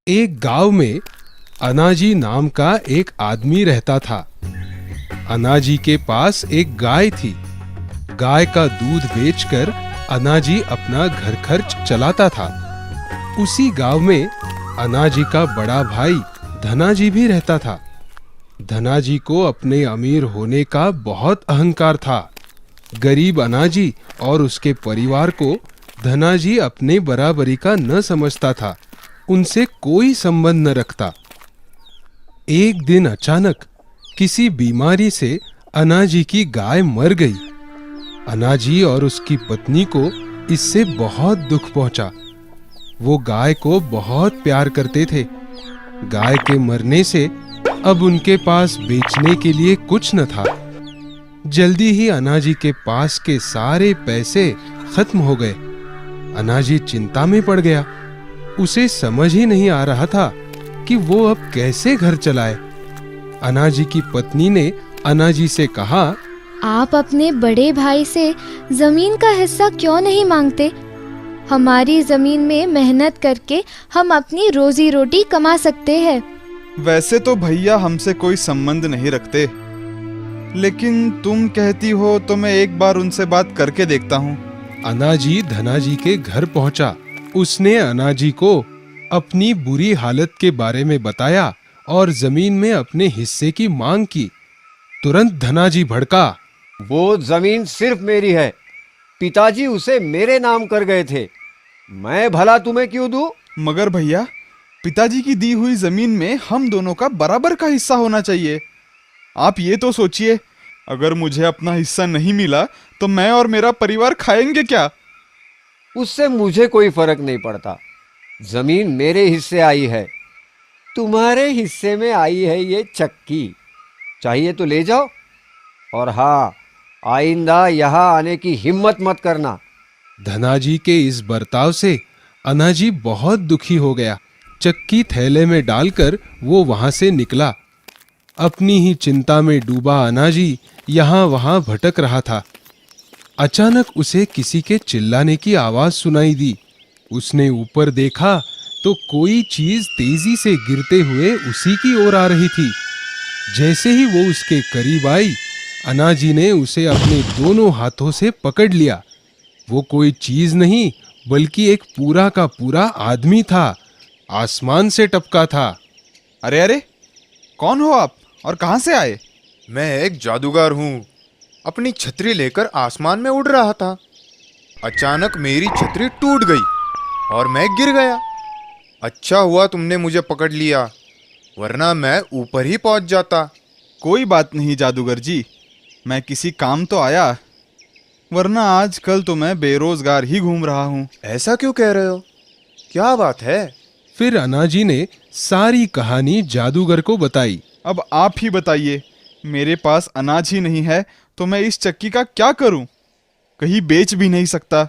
एक गांव में अनाजी नाम का एक आदमी रहता था। अनाजी के पास एक गाय थी। गाय का दूध बेचकर अनाजी अपना घर खर्च चलाता था। उसी गांव में अनाजी का बड़ा भाई धनाजी भी रहता था। धनाजी को अपने अमीर होने का बहुत अहंकार था। गरीब अनाजी और उसके परिवार को धनाजी अपने बराबरी का न समझता था, उनसे कोई संबंध न रखता। एक दिन अचानक किसी बीमारी से अनाजी की गाय मर गई। अनाजी और उसकी पत्नी को इससे बहुत दुख पहुंचा। वो गाय को बहुत प्यार करते थे। गाय के मरने से अब उनके पास बेचने के लिए कुछ न था। जल्दी ही अनाजी के पास के सारे पैसे खत्म हो गए। अनाजी चिंता में पड़ गया। उसे समझ ही नहीं आ रहा था कि वो अब कैसे घर चलाए। अनाजी की पत्नी ने अनाजी से कहा, आप अपने बड़े भाई से जमीन का हिस्सा क्यों नहीं मांगते? हमारी जमीन में मेहनत करके हम अपनी रोजी रोटी कमा सकते हैं। वैसे तो भैया हमसे कोई संबंध नहीं रखते, लेकिन तुम कहती हो तो मैं एक बार उनसे बात करके देखता हूँ। अनाजी धनाजी के घर पहुंचा। उसने अनाजी को अपनी बुरी हालत के बारे में बताया और जमीन में अपने हिस्से की मांग की। तुरंत धनाजी भड़का, वो जमीन सिर्फ मेरी है। पिताजी उसे मेरे नाम कर गए थे। मैं भला तुम्हें क्यों दूं? मगर भैया, पिताजी की दी हुई जमीन में हम दोनों का बराबर का हिस्सा होना चाहिए। आप ये तो सोचिए, अगर मुझे अपना हिस्सा नहीं मिला तो मैं और मेरा परिवार खाएंगे क्या? उससे मुझे कोई फर्क नहीं पड़ता। जमीन मेरे हिस्से आई है, तुम्हारे हिस्से में आई है ये चक्की। चाहिए तो ले जाओ, और हाँ, आइंदा यहाँ आने की हिम्मत मत करना। धनाजी के इस बर्ताव से अनाजी बहुत दुखी हो गया। चक्की थैले में डालकर वो वहां से निकला। अपनी ही चिंता में डूबा अनाजी यहाँ वहां भटक रहा था। अचानक उसे किसी के चिल्लाने की आवाज सुनाई दी। उसने ऊपर देखा तो कोई चीज तेजी से गिरते हुए उसी की ओर आ रही थी। जैसे ही वो उसके करीब आई, अनाजी ने उसे अपने दोनों हाथों से पकड़ लिया। वो कोई चीज नहीं बल्कि एक पूरा का पूरा आदमी था। आसमान से टपका था। अरे अरे, कौन हो आप और कहां से आए? मैं एक जादूगर हूँ। अपनी छतरी लेकर आसमान में उड़ रहा था। अचानक मेरी छतरी टूट गई और मैं गिर गया। अच्छा हुआ तुमने मुझे पकड़ लिया, वरना मैं ऊपर ही पहुंच जाता। कोई बात नहीं जादूगर जी, मैं किसी काम तो आया, वरना आजकल तो मैं बेरोजगार ही घूम रहा हूँ। ऐसा क्यों कह रहे हो? क्या बात है? फिर अनाजी ने सारी कहानी जादूगर को बताई। अब आप ही बताइए, मेरे पास अनाज ही नहीं है तो मैं इस चक्की का क्या करूं? कहीं बेच भी नहीं सकता।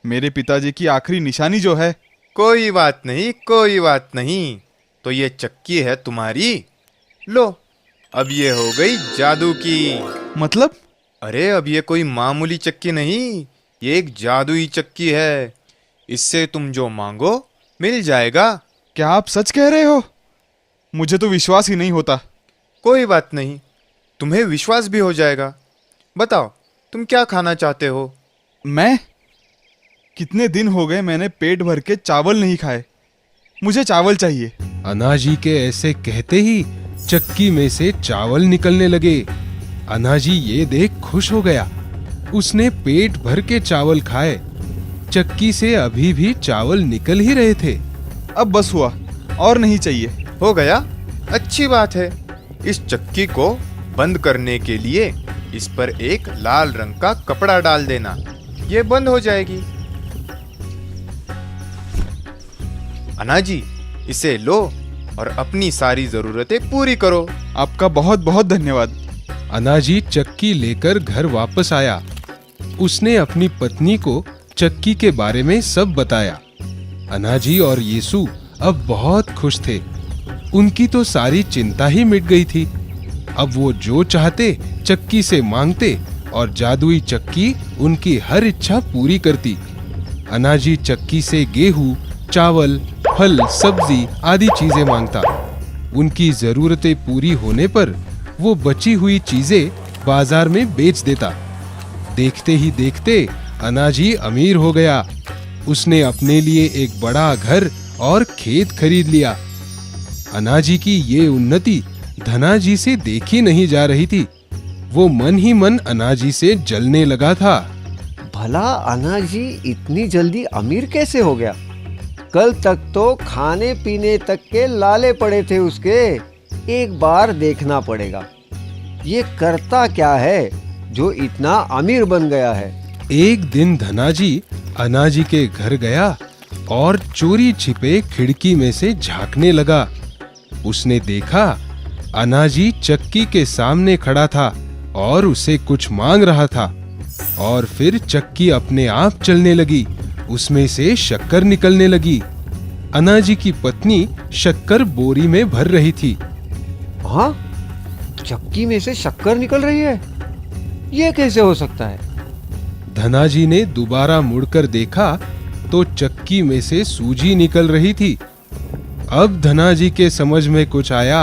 मेरे पिताजी की आखिरी निशानी जो है। कोई बात नहीं, कोई बात नहीं। तो ये चक्की है तुम्हारी। लो, अब ये हो गई जादू की। मतलब? अरे अब ये कोई मामूली चक्की नहीं, ये एक जादुई चक्की है। इससे तुम जो मांगो मिल जाएगा। क्या आप सच कह रहे हो? मुझे तो विश्वास ही नहीं होता। कोई बात नहीं, तुम्हें विश्वास भी हो जाएगा। बताओ, तुम क्या खाना चाहते हो? मैं? कितने दिन हो गए मैंने पेट भर के चावल नहीं खाए। मुझे चावल चाहिए। अनाजी के ऐसे कहते ही चक्की में से चावल निकलने लगे। अनाजी ये देख खुश हो गया। उसने पेट भर के चावल खाए। चक्की से अभी भी चावल निकल ही रहे थे। अब बस हुआ, और नहीं चाहिए। हो गया? अच्छी बात है। इस चक्की को बंद करने के लिए इस पर एक लाल रंग का कपड़ा डाल देना, ये बंद हो जाएगी। अनाजी, इसे लो और अपनी सारी जरूरतें पूरी करो। आपका बहुत बहुत धन्यवाद। अनाजी चक्की लेकर घर वापस आया। उसने अपनी पत्नी को चक्की के बारे में सब बताया। अनाजी और यीशु अब बहुत खुश थे। उनकी तो सारी चिंता ही मिट गई थी। अब वो जो चाहते चक्की से मांगते और जादुई चक्की उनकी हर इच्छा पूरी करती। अनाजी चक्की से गेहूं, चावल, फल, सब्जी आदि चीजें मांगता। उनकी जरूरतें पूरी होने पर वो बची हुई चीजें बाजार में बेच देता। देखते ही देखते अनाजी अमीर हो गया। उसने अपने लिए एक बड़ा घर और खेत खरीद लिया। अनाजी की ये उन्नति धनाजी से देखी नहीं जा रही थी। वो मन ही मन अनाजी से जलने लगा था। भला अनाजी इतनी जल्दी अमीर कैसे हो गया? कल तक तो खाने पीने तक के लाले पड़े थे उसके। एक बार देखना पड़ेगा ये करता क्या है जो इतना अमीर बन गया है। एक दिन धनाजी अनाजी के घर गया और चोरी छिपे खिड़की में से झांकने लगा। उसने देखा अनाजी चक्की के सामने खड़ा था और उसे कुछ मांग रहा था। और फिर चक्की अपने आप चलने लगी। उसमें से शक्कर निकलने लगी। अनाजी की पत्नी शक्कर बोरी में भर रही थी। हाँ, चक्की में से शक्कर निकल रही है? ये कैसे हो सकता है? धनाजी ने दोबारा मुड़कर देखा तो चक्की में से सूजी निकल रही थी। अब धनाजी के समझ में कुछ आया।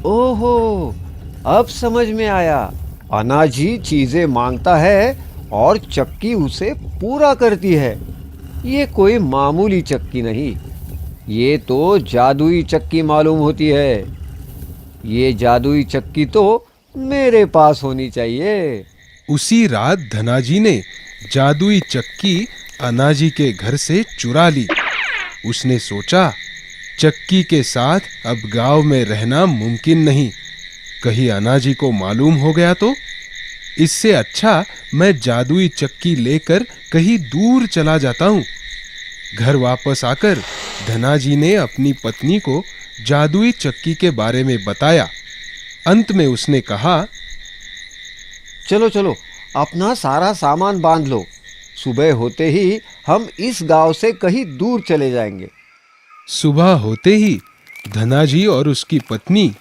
ओहो, अब समझ में आया। अनाजी चीजें मांगता है और चक्की उसे पूरा करती है। ये कोई मामूली चक्की नहीं, ये तो जादुई चक्की मालूम होती है। ये जादुई चक्की तो मेरे पास होनी चाहिए। उसी रात धनाजी ने जादुई चक्की अनाजी के घर से चुरा ली। उसने सोचा चक्की के साथ अब गांव में रहना मुमकिन नहीं। कहीं अनाजी को मालूम हो गया तो? इससे अच्छा मैं जादुई चक्की लेकर कहीं दूर चला जाता हूँ। घर वापस आकर धनाजी ने अपनी पत्नी को जादुई चक्की के बारे में बताया। अंत में उसने कहा, चलो चलो, अपना सारा सामान बांध लो। सुबह होते ही हम इस गांव से कहीं दूर चले जाएंगे। सुबह होते ही धनाजी और उसकी पत्नी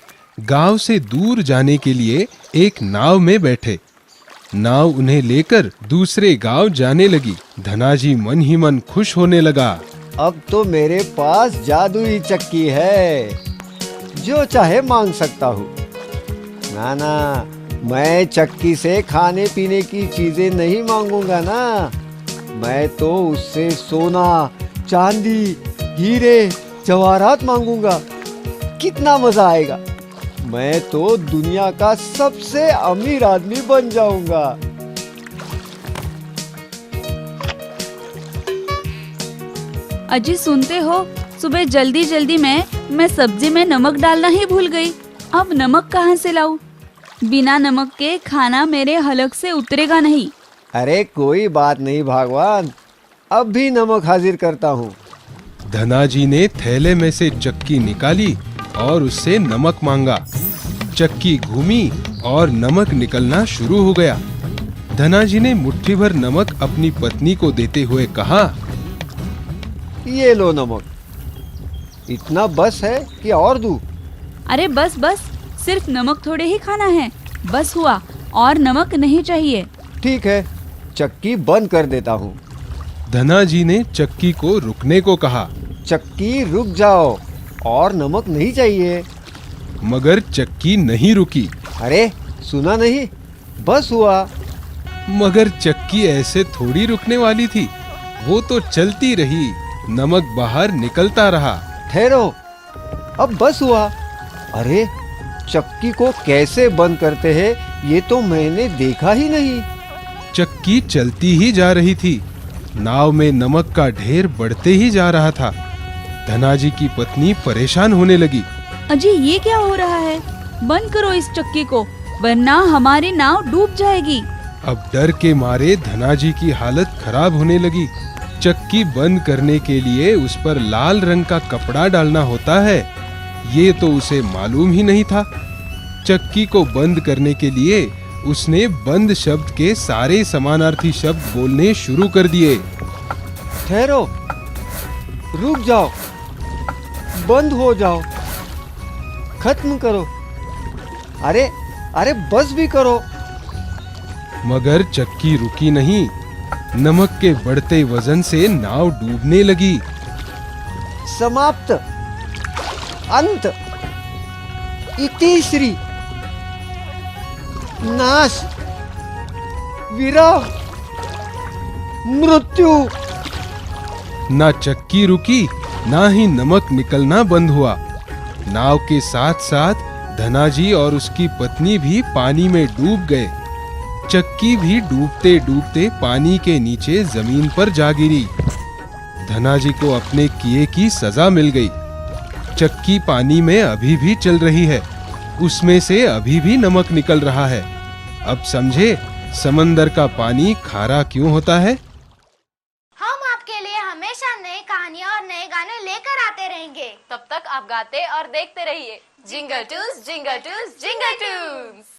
गांव से दूर जाने के लिए एक नाव में बैठे। नाव उन्हें लेकर दूसरे गांव जाने लगी। धनाजी मन ही मन खुश होने लगा। अब तो मेरे पास जादुई चक्की है, जो चाहे मांग सकता हूँ। ना, मैं चक्की से खाने पीने की चीजें नहीं मांगूंगा ना। मैं तो उससे सोना, चांदी, हीरे, जवाहरात मांगूंगा। कितना मजा आएगा। मैं तो दुनिया का सबसे अमीर आदमी बन जाऊंगा। अजी सुनते हो, सुबह जल्दी जल्दी मैं सब्जी में नमक डालना ही भूल गई। अब नमक कहाँ से लाऊं? बिना नमक के खाना मेरे हलक से उतरेगा नहीं। अरे कोई बात नहीं भगवान, अब भी नमक हाजिर करता हूँ। धनाजी ने थैले में से चक्की निकाली और उससे नमक मांगा। चक्की घूमी और नमक निकलना शुरू हो गया। धनाजी ने मुट्ठी भर नमक अपनी पत्नी को देते हुए कहा, ये लो नमक। इतना बस है कि और दूं? अरे बस बस, सिर्फ नमक थोड़े ही खाना है। बस हुआ, और नमक नहीं चाहिए। ठीक है, चक्की बंद कर देता हूँ। धनाजी ने चक्की को रुकने को कहा। चक्की रुक जाओ, और नमक नहीं चाहिए। मगर चक्की नहीं रुकी। अरे सुना नहीं, बस हुआ। मगर चक्की ऐसे थोड़ी रुकने वाली थी। वो तो चलती रही। नमक बाहर निकलता रहा। ठहरो, अब बस हुआ। अरे चक्की को कैसे बंद करते हैं ये तो मैंने देखा ही नहीं। चक्की चलती ही जा रही थी। नाव में नमक का ढेर बढ़ते ही जा रहा था। धनाजी की पत्नी परेशान होने लगी। अजी ये क्या हो रहा है? बंद करो इस चक्की को, वरना हमारी नाव डूब जाएगी। अब डर के मारे धनाजी की हालत खराब होने लगी। चक्की बंद करने के लिए उस पर लाल रंग का कपड़ा डालना होता है, ये तो उसे मालूम ही नहीं था। चक्की को बंद करने के लिए उसने बंद शब्द के सारे समानार्थी शब्द बोलने शुरू कर दिए। ठहरो, रुक जाओ, बंद हो जाओ, खत्म करो। अरे अरे बस भी करो। मगर चक्की रुकी नहीं। नमक के बढ़ते वजन से नाव डूबने लगी। समाप्त। अंत। इति श्री। नाश। विरह। मृत्यु। ना चक्की रुकी, ना ही नमक निकलना बंद हुआ। नाव के साथ साथ धनाजी और उसकी पत्नी भी पानी में डूब गए। चक्की भी डूबते डूबते पानी के नीचे जमीन पर जा गिरी। धनाजी को अपने किए की सजा मिल गई। चक्की पानी में अभी भी चल रही है, उसमें से अभी भी नमक निकल रहा है। अब समझे समंदर का पानी खारा क्यों होता है? हम आपके लिए हमेशा नई कहानियाँ और नए गाने लेकर आते रहेंगे। तब तक आप गाते और देखते रहिए jingle Toons, jingle Toons, jingle Toons.